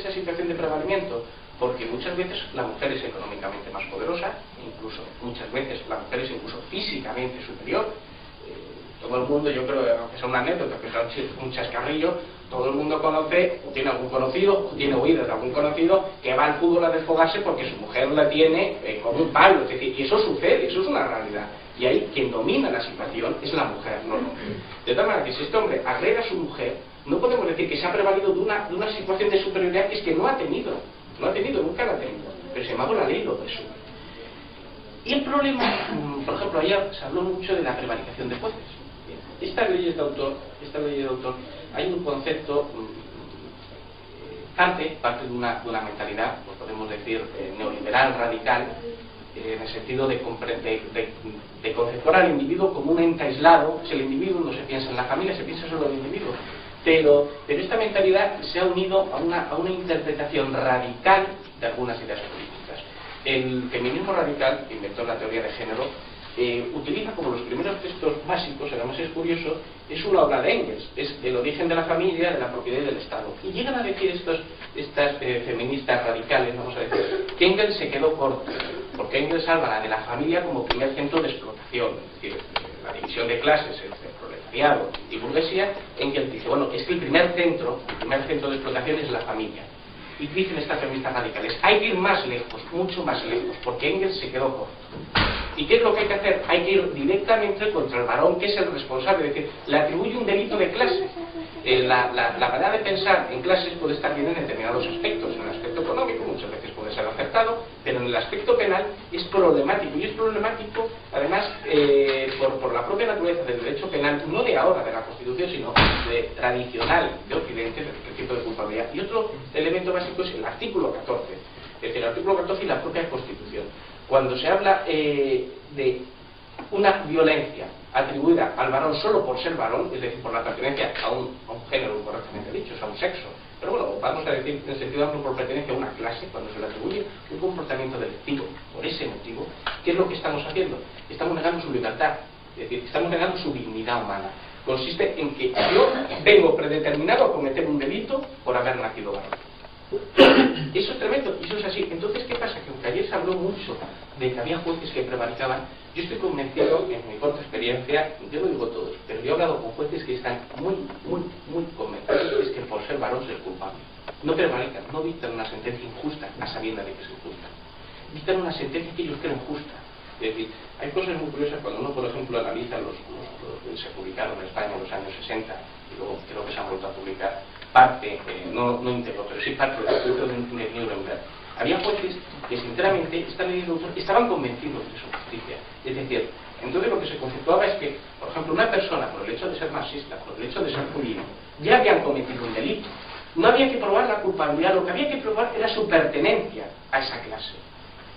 esa situación de prevalimiento? Porque muchas veces la mujer es económicamente más poderosa, incluso muchas veces la mujer es incluso físicamente superior. Todo el mundo, yo creo, aunque sea una anécdota, que sea un chascarrillo, todo el mundo conoce, o tiene algún conocido, o tiene oídos de algún conocido, que va al fútbol a desfogarse porque su mujer la tiene como un palo. Es decir, y eso sucede, eso es una realidad. Y ahí quien domina la situación es la mujer, no el hombre. De tal manera que si este hombre agrede a su mujer, no podemos decir que se ha prevalido de una situación de superioridad que es que no ha tenido, nunca la ha tenido. Pero sin embargo la ley lo presume. Y el problema, por ejemplo, ayer se habló mucho de la prevaricación de jueces. Estas leyes de autor, hay un concepto parte de una mentalidad, pues podemos decir, neoliberal, radical, en el sentido de conceptuar al individuo como un ente aislado. Es el individuo, no se piensa en la familia, se piensa solo en el individuo. Pero esta mentalidad se ha unido a una interpretación radical de algunas ideas políticas. El feminismo radical, que inventó la teoría de género, utiliza como los primeros textos básicos, además es curioso, es una obra de Engels, es el origen de la familia, de la propiedad y del Estado. Y llegan a decir estas feministas radicales, vamos a decir, que Engels se quedó corto, porque Engels habla de la familia como primer centro de explotación, es decir, la división de clases entre proletariado y burguesía. Engels dice, bueno, es que el primer centro de explotación es la familia. Y dicen estas feministas radicales, hay que ir más lejos, mucho más lejos, porque Engels se quedó corto. ¿Y qué es lo que hay que hacer? Hay que ir directamente contra el varón, que es el responsable, es decir, le atribuye un delito de clase. La manera de pensar en clases puede estar bien en determinados aspectos. En el aspecto económico muchas veces puede ser acertado, pero en el aspecto penal es problemático. Y es problemático, además, por la propia naturaleza del derecho penal, no de ahora, de la Constitución, sino tradicional de Occidente, del principio de culpabilidad. Y otro elemento básico es el artículo 14. Es decir, el artículo 14 y la propia Constitución. Cuando se habla de una violencia atribuida al varón solo por ser varón, es decir, por la pertenencia a un género, correctamente dicho, a un sexo, pero bueno, vamos a decir en sentido amplio por pertenencia a una clase, cuando se le atribuye un comportamiento delictivo por ese motivo, ¿qué es lo que estamos haciendo? Estamos negando su libertad, es decir, estamos negando su dignidad humana. Consiste en que yo tengo predeterminado a cometer un delito por haber nacido varón. Eso es tremendo, y eso es así. Entonces, ¿qué pasa? Que aunque ayer se habló mucho de que había jueces que prevaricaban, yo estoy convencido, en mi corta experiencia, yo no digo todos, pero yo he hablado con jueces que están muy convencidos de que por ser varón se es culpable. No prevarican, no dictan una sentencia injusta a sabiendas de que es injusta. Dictan una sentencia que ellos creen justa. Es decir, hay cosas muy curiosas cuando uno, por ejemplo, analiza los que se publicaron en España en los años 60, y luego creo que se han vuelto a publicar, parte, no íntegro, pero sí parte del estudio de Nuremberg. Había jueces que, sinceramente, estaban convencidos de su justicia. Es decir, entonces lo que se conceptuaba es que, por ejemplo, una persona, por el hecho de ser marxista, por el hecho de ser judío, ya habían cometido un delito. No había que probar la culpabilidad, lo que había que probar era su pertenencia a esa clase.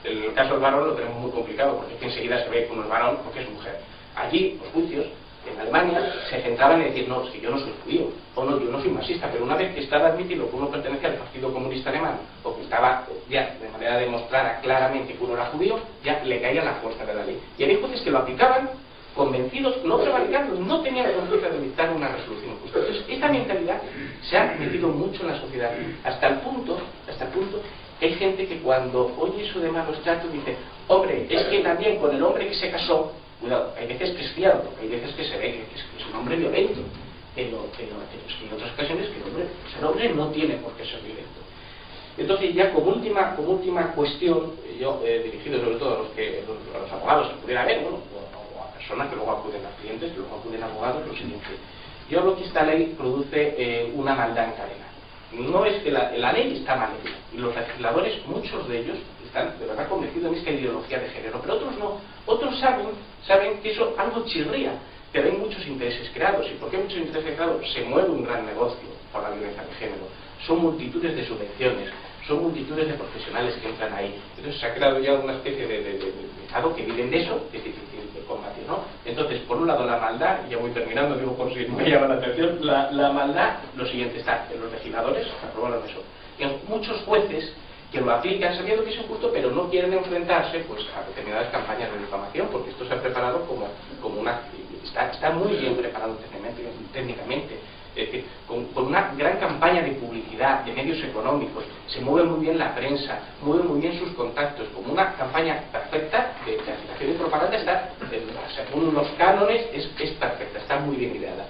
En el caso del varón lo tenemos muy complicado, porque es que enseguida se ve que uno es varón porque es mujer. Allí, los juicios, en Alemania, se centraban en decir, no, es que yo no soy judío, o no, yo no soy marxista, pero una vez que estaba admitido que uno pertenecía al Partido Comunista Alemán, o que estaba ya de manera demostrada claramente que uno era judío, ya le caía la fuerza de la ley. Y había jueces que lo aplicaban convencidos, no prevaricando, no tenían conciencia de dictar una resolución justa. Entonces, esta mentalidad se ha metido mucho en la sociedad, hasta el punto que hay gente que cuando oye eso de malos tratos dice, hombre, es que también con el hombre que se casó, cuidado, hay veces que es fiado, hay veces que se ve que es un hombre violento, pero es que en otras ocasiones que el hombre no tiene por qué ser violento. Entonces, ya como última cuestión, yo dirigido sobre todo a los abogados que pudiera haber, bueno, o a personas que luego acuden a clientes, que luego acuden a abogados, lo siguiente. Yo hablo que esta ley produce una maldad en cadena. No es que la ley está mal hecha, y los legisladores, muchos de ellos, están de verdad convencidos en esta ideología de género, pero otros no. Otros saben que eso algo chirría, pero hay muchos intereses creados. ¿Y por qué hay muchos intereses creados? Se mueve un gran negocio por la violencia de género. Son multitudes de subvenciones, son multitudes de profesionales que entran ahí. Entonces se ha creado ya una especie de Estado que viven de eso, que es difícil de combatir, ¿no? Entonces, por un lado la maldad, y ya voy terminando, digo por si me llama la atención, la maldad, lo siguiente está en los legisladores, aprobaron eso, y en muchos jueces que lo aplican sabiendo que es injusto, pero no quieren enfrentarse pues a determinadas campañas de difamación, porque esto se ha preparado como una... Está muy bien preparado técnicamente. Es decir, con una gran campaña de publicidad, de medios económicos, se mueve muy bien la prensa, mueve muy bien sus contactos, como una campaña perfecta de agitación y propaganda, está, según unos cánones, es perfecta, está muy bien ideada.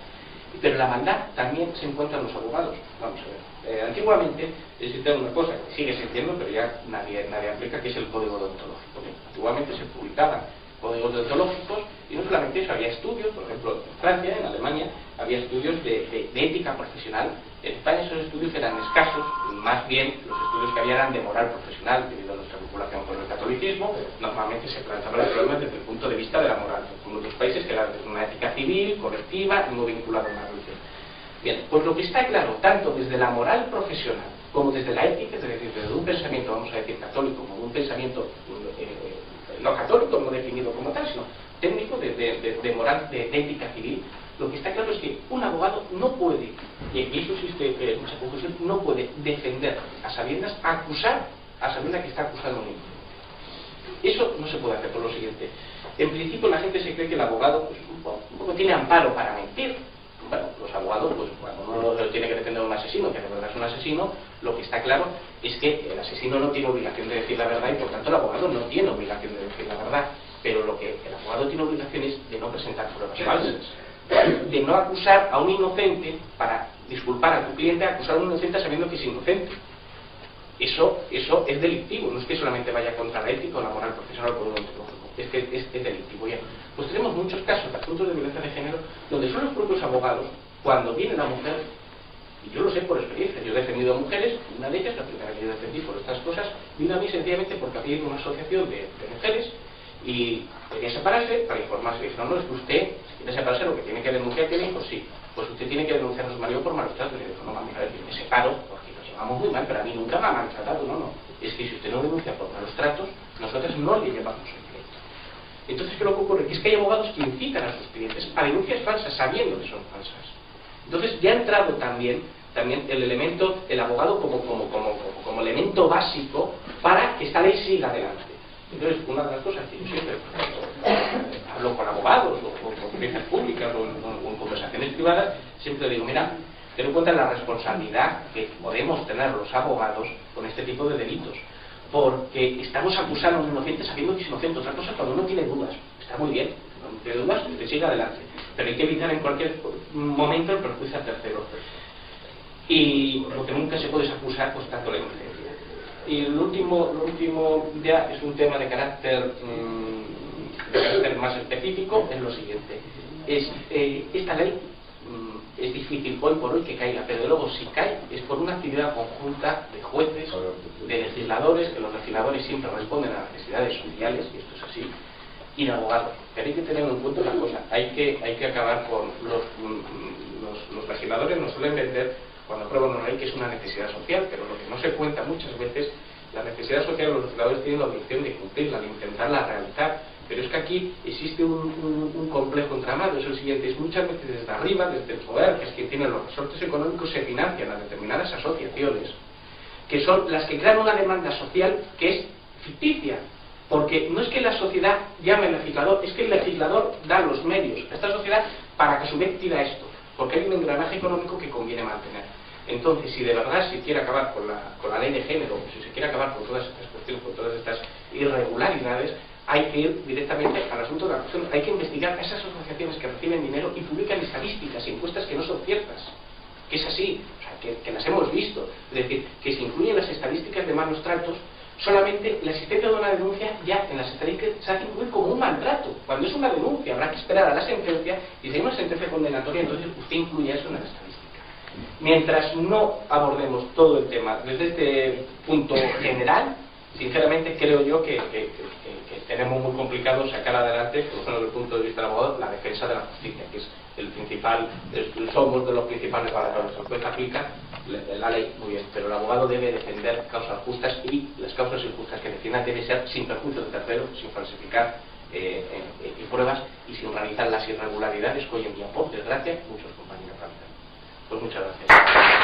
Pero la maldad también se encuentra en los abogados. Vamos a ver. Antiguamente existía una cosa que sigue existiendo, pero ya nadie aplica, que es el código deontológico. Antiguamente se publicaban códigos deontológicos y no solamente eso, había estudios, por ejemplo, en Francia, en Alemania, había estudios de ética profesional. En España esos estudios eran escasos, más bien los estudios que había eran de moral profesional, debido a nuestra vinculación con el catolicismo. Normalmente se planteaban los problemas desde el punto de vista de la moral, como en otros países que era desde una ética civil, colectiva y no vinculada a una religión. Bien, pues lo que está claro, tanto desde la moral profesional como desde la ética, es decir, desde un pensamiento, vamos a decir, católico, como un pensamiento no católico, no definido como tal, sino técnico de moral, de ética civil, lo que está claro es que un abogado no puede, y eso existe mucha confusión, no puede defender a sabiendas, acusar a sabiendas que está acusando a un inocente. Eso no se puede hacer por lo siguiente. En principio la gente se cree que el abogado pues, un poco tiene amparo para mentir. Bueno, los abogados, pues cuando uno tiene que defender a un asesino, que de verdad es un asesino, lo que está claro es que el asesino no tiene obligación de decir la verdad y por tanto el abogado no tiene obligación de decir la verdad. Pero lo que el abogado tiene obligación es de no presentar pruebas falsas, de no acusar a un inocente para disculpar a tu cliente, acusar a un inocente sabiendo que es inocente. Eso es delictivo, no es que solamente vaya contra la ética o la moral profesional o el deontológico, es que es delictivo. Ya. Pues tenemos muchos casos de asuntos de violencia de género donde son los propios abogados, cuando viene la mujer, y yo lo sé por experiencia, yo he defendido a mujeres, una de ellas, la primera que yo defendí por estas cosas, vino a mí sencillamente porque había ido a una asociación de mujeres y quería separarse para informarse. Y dijeron, no, es que usted quiere separarse, lo que tiene que denunciar, que dijo, sí, pues usted tiene que denunciar a su marido por malos tratos. Y le dijo, no, mami, a ver, yo me separo porque nos llevamos muy mal, pero a mí nunca me ha maltratado. No, es que si usted no denuncia por malos tratos, nosotros no le llevamos el pleito. Entonces, ¿qué es lo que ocurre? Que es que hay abogados que incitan a sus clientes a denuncias falsas sabiendo que son falsas. Entonces ya ha entrado también el elemento, el abogado como elemento básico para que esta ley siga adelante. Entonces, una de las cosas que yo siempre hablo con abogados o con audiencias públicas o en conversaciones privadas, siempre digo, mira, ten en cuenta la responsabilidad que podemos tener los abogados con este tipo de delitos, porque estamos acusando a un inocente sabiendo que es inocente. Otra cosa cuando uno tiene dudas, está muy bien, no tiene dudas, que siga adelante, pero hay que evitar en cualquier momento el perjuicio al tercero. Y lo que nunca se puede es acusar pues tanto la inocencia. Y lo último ya es un tema de carácter más específico, es lo siguiente. Esta ley es difícil hoy por hoy que caiga, pero luego si cae es por una actividad conjunta de jueces, de legisladores, que los legisladores siempre responden a las necesidades sociales, y esto es así, y de abogados. Pero hay que tener en cuenta una cosa, hay que acabar con los legisladores nos suelen vender cuando aprueban una ley que es una necesidad social, pero lo que no se cuenta muchas veces, la necesidad social los legisladores tienen la obligación de cumplirla, de intentarla realizar, pero es que aquí existe un complejo entramado, es el siguiente, es muchas veces desde arriba, desde el poder, que es quien tiene los resortes económicos, se financian a determinadas asociaciones, que son las que crean una demanda social que es ficticia, porque no es que la sociedad llame al legislador, es que el legislador da los medios a esta sociedad para que a su vez tira esto, porque hay un engranaje económico que conviene mantener. Entonces, si de verdad se quiere acabar con la ley de género, si se quiere acabar con todas estas cuestiones, con todas estas irregularidades, hay que ir directamente al asunto de la cuestión. Hay que investigar a esas asociaciones que reciben dinero y publican estadísticas y encuestas que no son ciertas, que es así, o sea, que las hemos visto. Es decir, que se incluyen las estadísticas de malos tratos, solamente la existencia de una denuncia ya en las estadísticas se hace incluir como un maltrato. Cuando es una denuncia habrá que esperar a la sentencia, y si hay una sentencia condenatoria, entonces usted incluye eso en la estadística. Mientras no abordemos todo el tema desde este punto general, sinceramente creo yo que tenemos muy complicado sacar adelante, por lo menos desde el punto de vista del abogado, la defensa de la justicia, que es el principal, somos de los principales para que nuestra juez aplica la ley, muy bien, pero el abogado debe defender causas justas, y las causas injustas que defienda debe ser sin perjuicio de terceros, sin falsificar pruebas y sin realizar las irregularidades que hoy en día, por desgracia, muchos compañeros realizan. Pues muchas gracias.